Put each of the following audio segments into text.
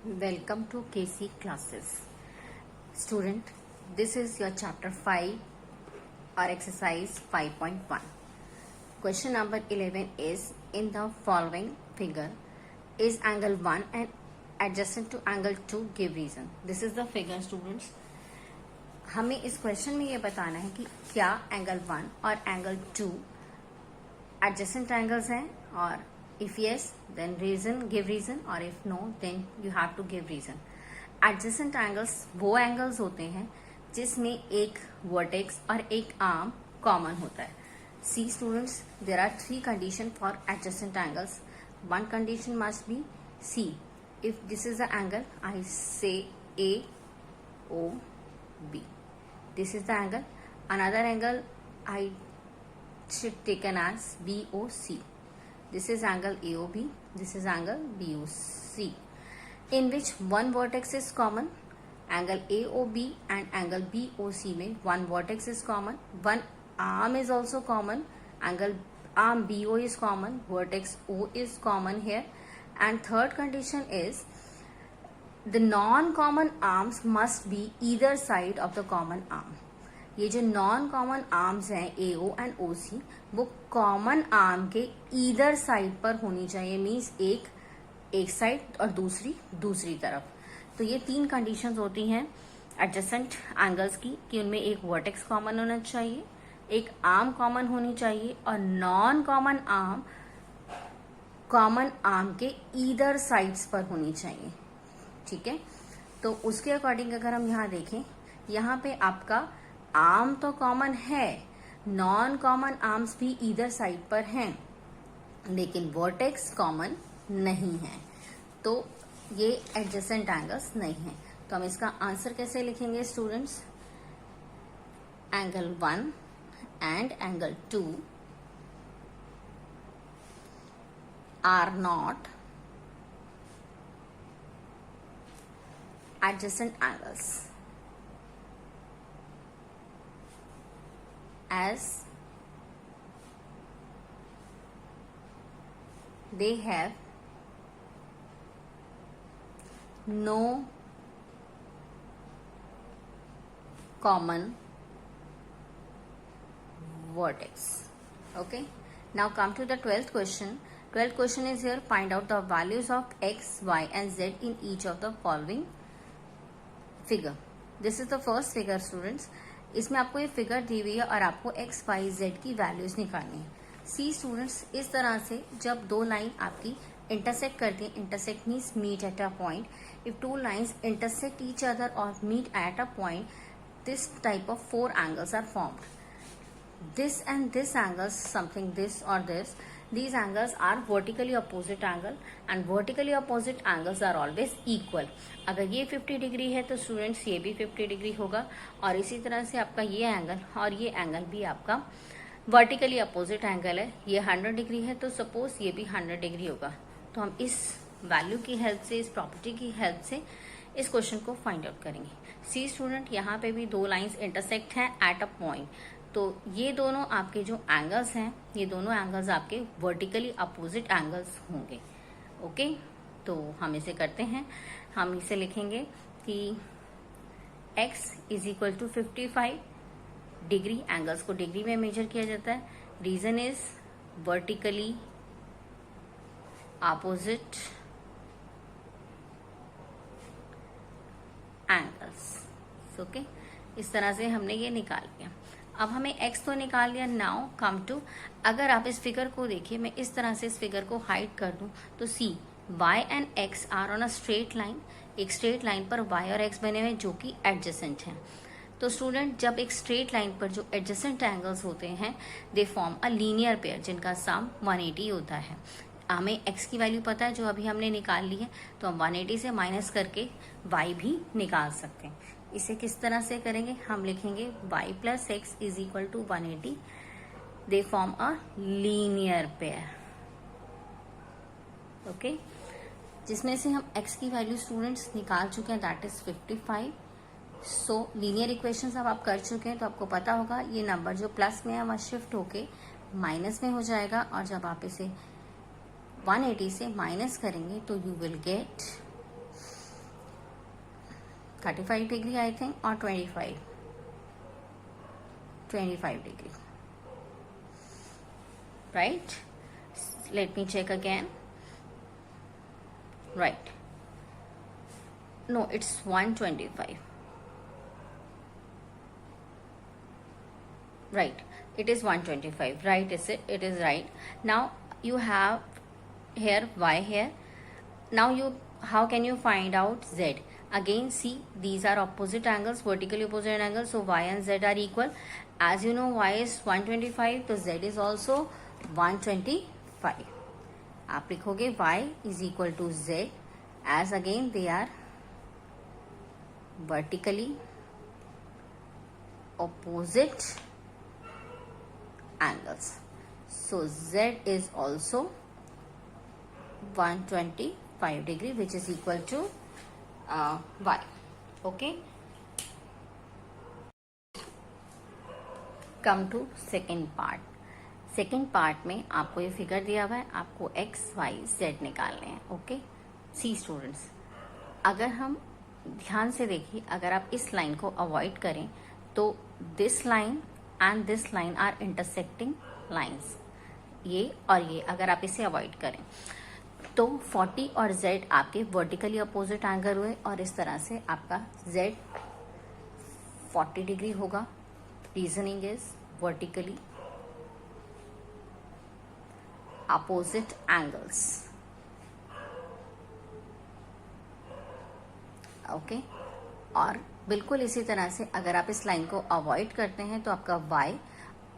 Welcome to KC classes. Student, this is your chapter 5 or exercise 5.1. Question number 11 is, in the following figure, is angle 1 and adjacent to angle 2, give reason. This is the figure students. हमें इस question में ये बताना है कि क्या angle 1 और angle 2 adjacent angles हैं, और if yes then reason, give reason, और if no then you have to give reason. Adjacent angles वो angles होते हैं जिसमें एक vertex और एक arm common होता है. See students, there are 3 conditions for adjacent angles. One condition must be, see, if this is the angle, I say A O B, this is the angle. Another angle I should taken as BOC. This is angle AOB, this is angle BOC, in which one vertex is common. Angle AOB and angle BOC में one vertex is common, one arm is also common, angle arm BO is common, vertex O is common here. And third condition is, the non-common arms must be either side of the common arm. ये जो non common arms हैं AO and OC, वो common arm के either side पर होनी चाहिए. Means एक side और दूसरी तरफ. तो ये 3 कंडीशंस होती हैं एडजेसेंट एंगल्स की, कि उनमें एक वर्टेक्स कॉमन होना चाहिए, एक आर्म कॉमन होनी चाहिए, और नॉन कॉमन आर्म के ईदर साइड्स पर होनी चाहिए. ठीक है, तो उसके अकॉर्डिंग अगर हम यहाँ देखें, यहाँ पे आपका आर्म तो कॉमन है, नॉन कॉमन आर्म्स भी ईदर साइड पर हैं, लेकिन वर्टेक्स कॉमन नहीं है, तो ये एडजेसेंट एंगल्स नहीं है. तो हम इसका आंसर कैसे लिखेंगे students? Angle 1 and angle 2 are not adjacent angles, as they have no common vertex. Okay, now come to the 12th question. 12th question is here, find out the values of x, y and z in each of the following figure. This is the first figure students. इसमें आपको ये figure दी हुई है और आपको x, y, z की values निकालनी है. सी स्टूडेंट्स, इस तरह से जब 2 लाइन आपकी इंटरसेक्ट करती है, intersect means meet at a point. If 2 lines intersect each other और meet at a point, this type of 4 angles are formed. This and this angles, something this or this, these angles are vertically opposite angle, and vertically opposite angles are always equal. अगर ये 50 degree है तो students ये भी 50 degree होगा, और इसी तरह से आपका ये एंगल और ये एंगल भी आपका वर्टिकली अपोजिट एंगल है. ये 100 डिग्री है तो सपोज ये भी 100 डिग्री होगा. तो हम इस वैल्यू की हेल्प से, इस प्रॉपर्टी की हेल्प से इस क्वेश्चन को फाइंड आउट करेंगे. सी स्टूडेंट, यहाँ पे भी 2 लाइन्स इंटरसेक्ट हैं एट अ पॉइंट, तो ये दोनों आपके जो एंगल्स हैं, ये दोनों एंगल्स आपके वर्टिकली अपोजिट एंगल्स होंगे. ओके, तो हम इसे करते हैं. हम इसे लिखेंगे कि x is equal to 55 degree. Angles को डिग्री में मेजर किया जाता है. Reason is vertically opposite angles. Okay, इस तरह से हमने ये निकाल लिया. अब हमें x तो निकाल लिया. नाउ कम टू, अगर आप इस फिगर को देखिए, मैं इस तरह से इस फिगर को हाइड कर दूं तो see y and x are on a straight line. एक स्ट्रेट लाइन पर y और x बने हुए जो कि एडजेसेंट हैं. तो स्टूडेंट, जब एक स्ट्रेट लाइन पर जो एडजेसेंट एंगल्स होते हैं, दे फॉर्म अ लीनियर पेयर जिनका सम 180 होता है. हमें x की वैल्यू पता है जो अभी हमने निकाल ली है, तो हम 180 से माइनस करके y भी निकाल सकते हैं. इसे किस तरह से करेंगे? हम लिखेंगे y plus X is equal to 180. They form a linear pair. Okay, जिसमें से हम x की वैल्यू स्टूडेंट्स निकाल चुके हैं, that is 55. So linear equations अब आप कर चुके हैं, तो आपको पता होगा ये नंबर जो प्लस में है वहाँ शिफ्ट होके माइनस में हो जाएगा, और जब आप इसे 180 से माइनस करेंगे तो you will gate 35 degree I think, or 25 degree, right? Let me check again. Right, no, it's 125. Right, it is 125. Right, is it? It is right. Now you have here y here. Now how can you find out z? Again, see, these are opposite angles, vertically opposite angles, so y and z are equal. As you know, y is 125, so z is also 125. आप लिखोगे y is equal to z, as again they are vertically opposite angles. So z is also 125 degree, which is equal to y. Okay. Come to second part. Second part में आपको ये figure दिया हुआ है, आपको x, y, z निकालने हैं. Okay. सी students, अगर हम ध्यान से देखिए, अगर आप इस लाइन को अवॉइड करें तो this line and this line are intersecting lines. ये और ये अगर आप इसे अवॉइड करें तो 40 और z आपके वर्टिकली अपोजिट एंगल हुए, और इस तरह से आपका z 40 डिग्री होगा. Reasoning is vertically opposite angles. Okay. और बिल्कुल इसी तरह से अगर आप इस लाइन को अवॉइड करते हैं तो आपका y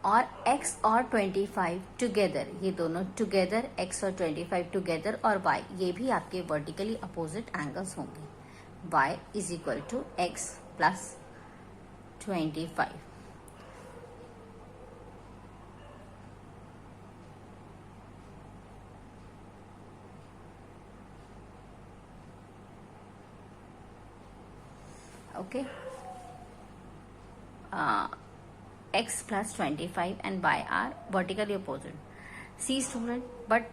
और x और 25 टुगेदर, ये दोनों टुगेदर, x और 25 टुगेदर और y, ये भी आपके वर्टिकली अपोजिट एंगल्स होंगे. y is equal to x plus 25. Okay, x plus 25 and y are vertically opposite. C student, but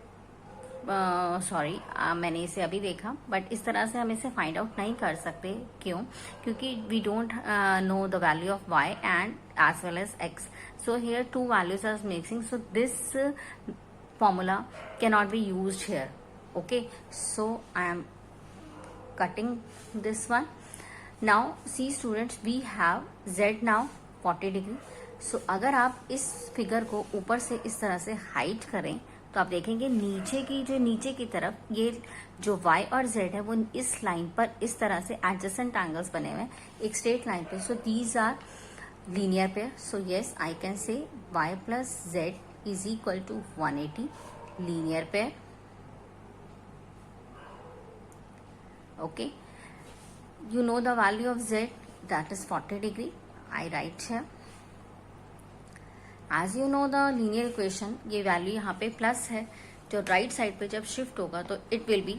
sorry मैंने इसे अभी देखा, बट इस तरह से हम इसे फाइंड आउट नहीं कर सकते. क्यों? क्योंकि we don't know the value of y and as well as x. So here two values are mixing, so this formula can not be used here. Okay, so I am cutting this one. Now see students, we have z now 40 degree. So अगर आप इस figure को ऊपर से इस तरह से height करें तो आप देखेंगे नीचे की तरफ ये जो y और z है वो इस लाइन पर इस तरह से एडजेसेंट एंगल्स बने हुए हैं एक स्ट्रेट लाइन पे. So these are linear pair. So yes, I can say y plus z is equal to 180 linear pair. Okay, you know the value of z, that is 40 degree. I write here. As you know the linear equation, ये value यहाँ पे plus है, जो right side पे जब shift होगा तो it will be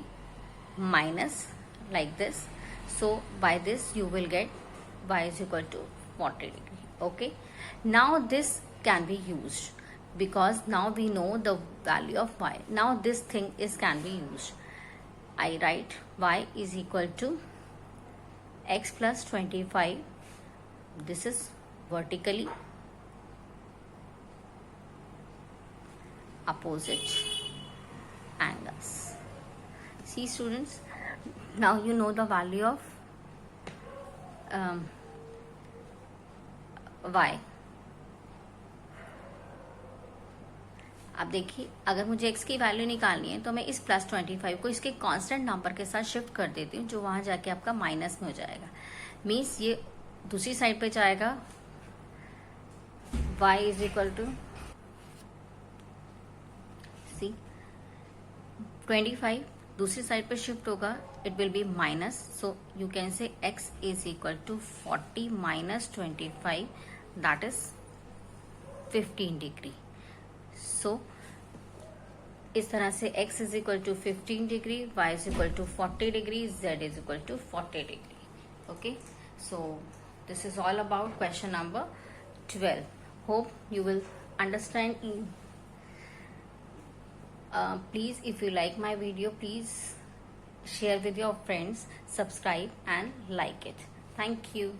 minus like this. So by this you will get y is equal to 40 degree. Okay, now this can be used because now we know the value of y. Now this thing can be used. I write y is equal to x plus 25. This is vertically opposite angles. See students, now you know the value of y. अब देखिए, अगर मुझे x की value निकालनी है तो मैं इस प्लस 25 को इसके कांस्टेंट नंबर के साथ शिफ्ट कर देती हूँ, जो वहां जाके आपका माइनस में हो जाएगा. मीन्स ये दूसरी साइड पे जाएगा. y is equal to C 25 दूसरी साइड पे शिफ्ट होगा, it will be minus. So you can say x is equal to 40 minus 25, that is 15 degree. So इस तरह से x is equal to 15 degree, y is equal to 40 degree, z is equal to 40 degree. Okay, so this is all about question number 12. Hope you will understand. Please if you like my video, please share with your friends, subscribe and like it. Thank you.